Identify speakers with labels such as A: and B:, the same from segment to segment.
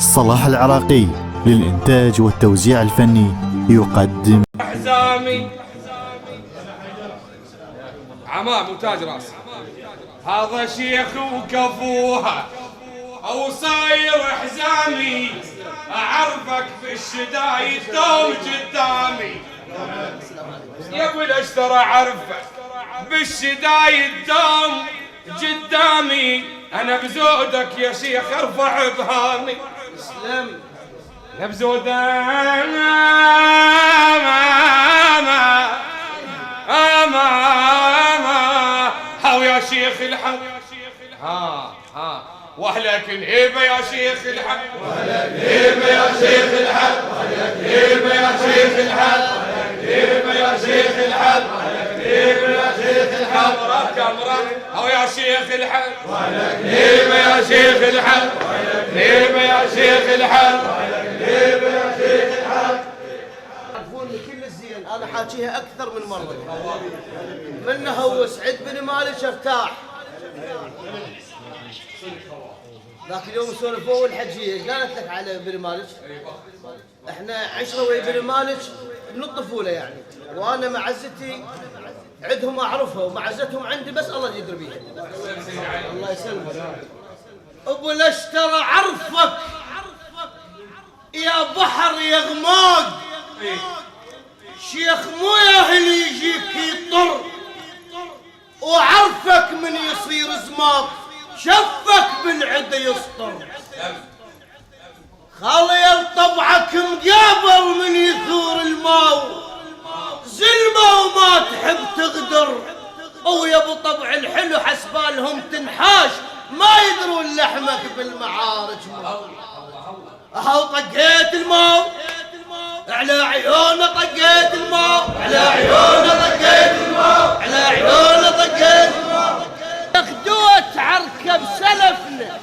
A: صلاح العراقي للإنتاج والتوزيع الفني يقدم
B: حزامي عمام وتاج راس. هذا شيخ وكفوها او صاير حزامي، اعرفك بالشدايد دوم قدامي يا ابو الاشتر، اعرفك بالشدايد دوم قدامي. انا بزودك يا شيخ ارفع بهامي.
C: اسلم
B: يا بزودك هاو يا شيخ الحق، ها واهلك الهيبه يا شيخ الحق، واهلك الهيبه يا شيخ الحق، واهلك الهيبه يا شيخ الحق، واهلك الهيبه يا شيخ الحق، واهلك الهيبه يا شيخ الحق. امرك هاو يا شيخ الحق، واهلك الهيبه يا شيخ الحق، واهلك الهيبه يا شيخ الحق، واهلك الهيبه يا شيخ الحق.
C: تعرفوني كل الزين، انا حاكيها اكثر من مره. منه هو سعد بن مالك ارتاح ذاك اليوم سولفوا الحجيه. ايش قالت لك على بن مالك؟ احنا عشره ويا بن مالك من الطفوله يعني، وانا معزتي عندهم اعرفها ومعزتهم عندي بس الله يدري بيها. الله يسلمك. ابو الاشتر عرفك يا بحر يا غماق، شيخ مو ياهل يجيك يطر، وعرفك من يصير زماط شفك بالعدا يسطر. خلي طبعك مقابل من يثور الماو، زلمة وما تحب تغدر، ويا ابو طبع الحلو حسبالهم تنحاش ما يدرون لحمك بالمعارج. اهو طقيت الماو على عيونه، طقيت الماو على عيونه، طقيت الماو على عيونه، طقيت الماو. اخدوت عركب سلفنا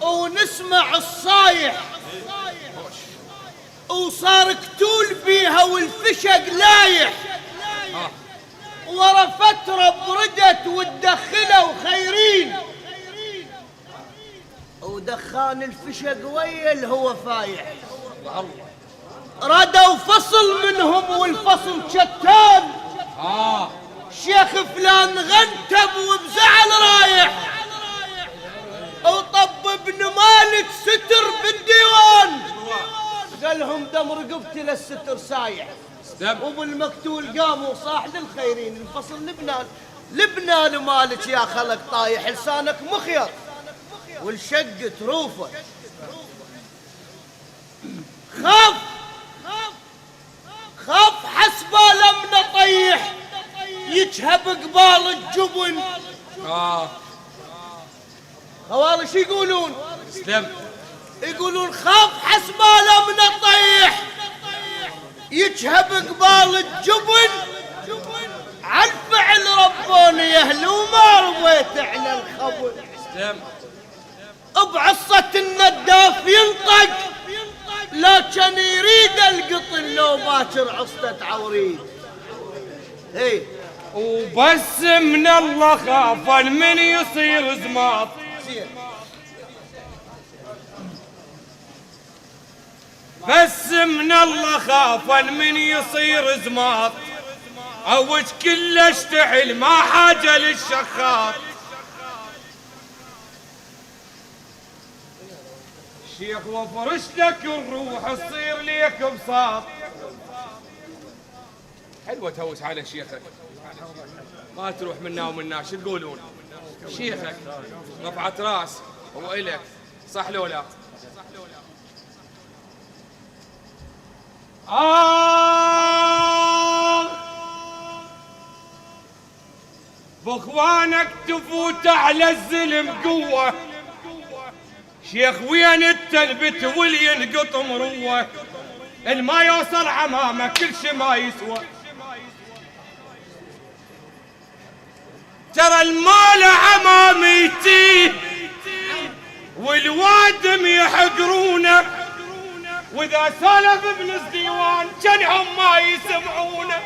C: ونسمع الصايح، وصار كتول فيها والفشق لايح. ورا فترة بردت وتدخلوا خيرين، ودخان الفشق ويا الهوى فايح. ردوا فصل منهم والفصل شتان، شيخ فلان غنتب وبزعل رايح، وطب ابن مالك ستر بالديوان، قالهم دم رقبتي للستر سايح. وبالمقتول قاموا صاح للخيرين، الفصل لبنان مالك يا خلق طايح، لسانك مخيط والشق تروفه. خاف حسبه لم نطيح يجهب قبال الجبن. خوارش يقولون
B: اسلم،
C: يقولون خاف حسبه لم نطيح يجهب قبال الجبن، عالفعل ربوني يا اهل وما رضيت على الخبر.
B: اسلم
C: بعصة النداف ينطق، لكن يريد القطن لو باكر عصته عوريد. هي
B: وبس من الله خافا من يصير زماط، بس من الله خافا من يصير زماط، عوج كله اشتعل ما حاجه للشخاط. شيخ وفرش لك الروح تصير ليك بساط. حلوة تهوس على شيخك ما تروح منا ومنا. شو تقولون؟ شيخك رفعة راس وإلك صح لو لا؟ باخوانك تفوت على الزلم قوة، شيخ وين التلبت واللي ينقط مروه، الما يوصل عمامه كل شي ما يسوى. ترى المال عماميتي والوادم يحقرونه، واذا سالف ابن الديوان جنهم ما يسمعونه،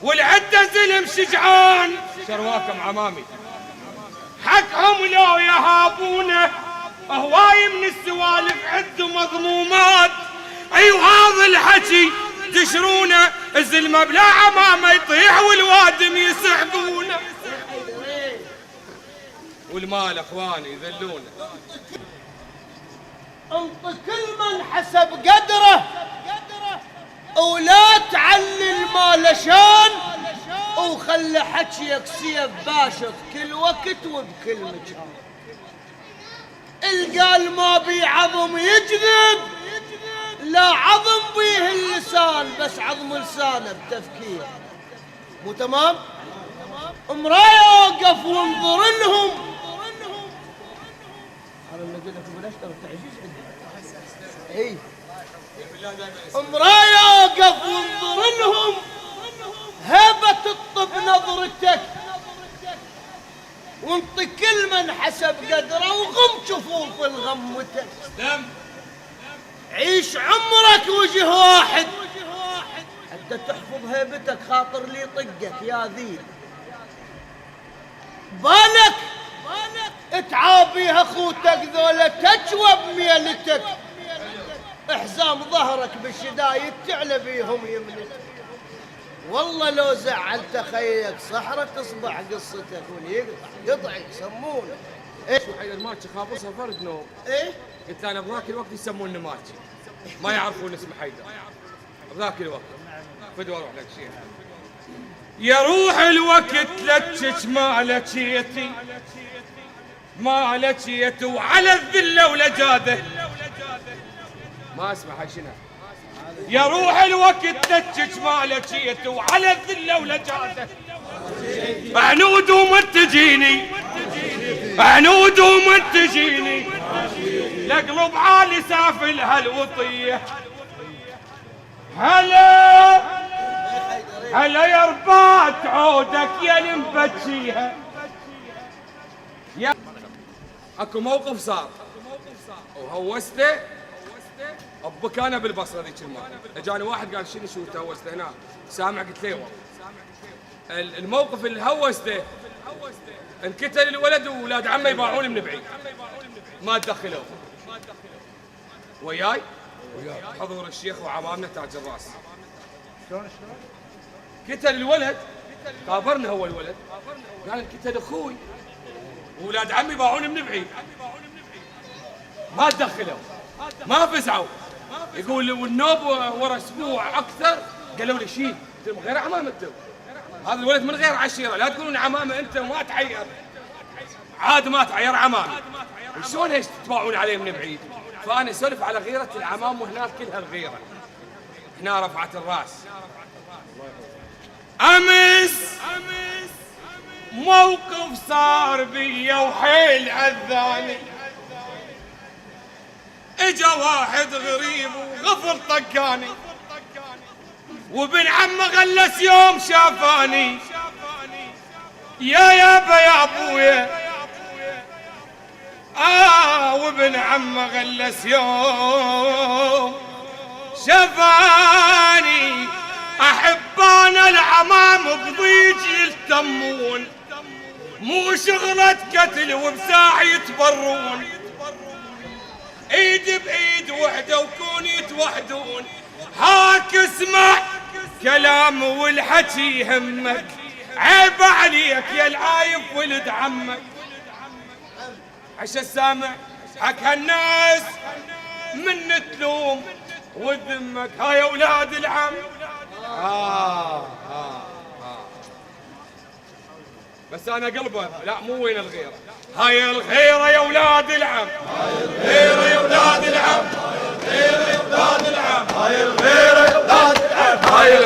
B: والعده زلم شجعان شرواكم عمامي حقهم لو يهابونه، هواي من السوالف عنده مضمومات. اي وهذا الحكي تشرونه الزلمه بلا عمامه يطيح والوادم يسحبونه. والمال اخواني يذلونه.
C: انط كل من حسب قدره ولا تعلي المال شان، وخلي حكيك سيف باشط كل وقت وبكل مكان. القال ما بي عظم يجذب، لا عظم بيه اللسان، بس عظم لسانه بتفكير. مو تمام؟ مرايه اوقف وانظر لهم. انا اللي قلت لك بلاش ترى تعجيز عندي. اي مرايه اوقف وانظر لهم، هبه تطب نظرتك، وانط كل من حسب قدره، وغم جفوف الغمتك. عيش عمرك وجه واحد حتى تحفظ هيبتك، خاطر لي طقك يا ذيل. بالك تعابيها اخوتك ذولا تجوى بميلتك، احزام ظهرك بالشدايد تعلى بيهم يمنتك. والله لو زعلت خيك صحرة تصبح قصتك، واليقطع يسمونه.
B: شو حيدر مالكي خابصها فرد نوم.
C: ايه
B: قلت انا بذاك الوقت يسموني مالكي، ما يعرفون اسم حيدر بذاك الوقت. فدوا اروح لك شيخ. يا روح الوقت لتشك مالكيتي مالكيتي وعلى الذله ولجاده. ما اسمع هاي شنو؟ يا روح الوقت لتشك مالكيتي وعلى الذله ولجاده. عنود ومن تجيني عنود ومن تجيني، لقلب عالي سافل هالوطيه. هلا هلا يا رباط عودك يا لمبتشيها. يا اكو موقف صار وهوسته ابوك انا بالبصره ذيك المره. اجاني واحد قال شنو شو تهوسته هنا؟ سامع قلت له الموقف اللي هوسته انقتل الولد واولاد عمه يباعون من بعيد، ما تدخلوه وياي حضور الشيخ وعمامنا تاج الراس. قتل الولد، خابرنا هو الولد قال انقتل اخوي واولاد عمي باعوني من بعيد، ما تدخلوا ما فزعوا. يقول والنوب ورا اسبوع اكثر قالوا لي شيل من غير عمامته، هذا الولد من غير عشيره، لا تقولون عمامه انت ما تعير، عاد ما تعير عمامي، وشلون ايش تتباعون عليه من بعيد؟ فانا اسولف على غيره العمام، وهناك كلها الغيره، هنا رفعت الراس. امس موقف صار بيا وحيل عذاني، اجا واحد غريب وغفل طقاني، وابن عمه غلس يوم شافاني. يا يابا يا ابويا وابن عمه غلس يوم شافاني. احب انا العمام بضيج يلتمون، مو شغلة قتل وبساع يتبرون، ايد بايد وحده وكون يتوحدون. هاك اسمع كلام والحكي يهمك، عيب عليك يا العايف ولد عمك. عش السامع حق هالناس من تلوم وذمك، هاي اولاد العم. بس انا قلبه لا مو وين الغيره، هاي الغيره يا اولاد العم، هاي الغيره يا اولاد العم، هاي الغيره يا اولاد العم، هاي الغيره يا اولاد العم، هاي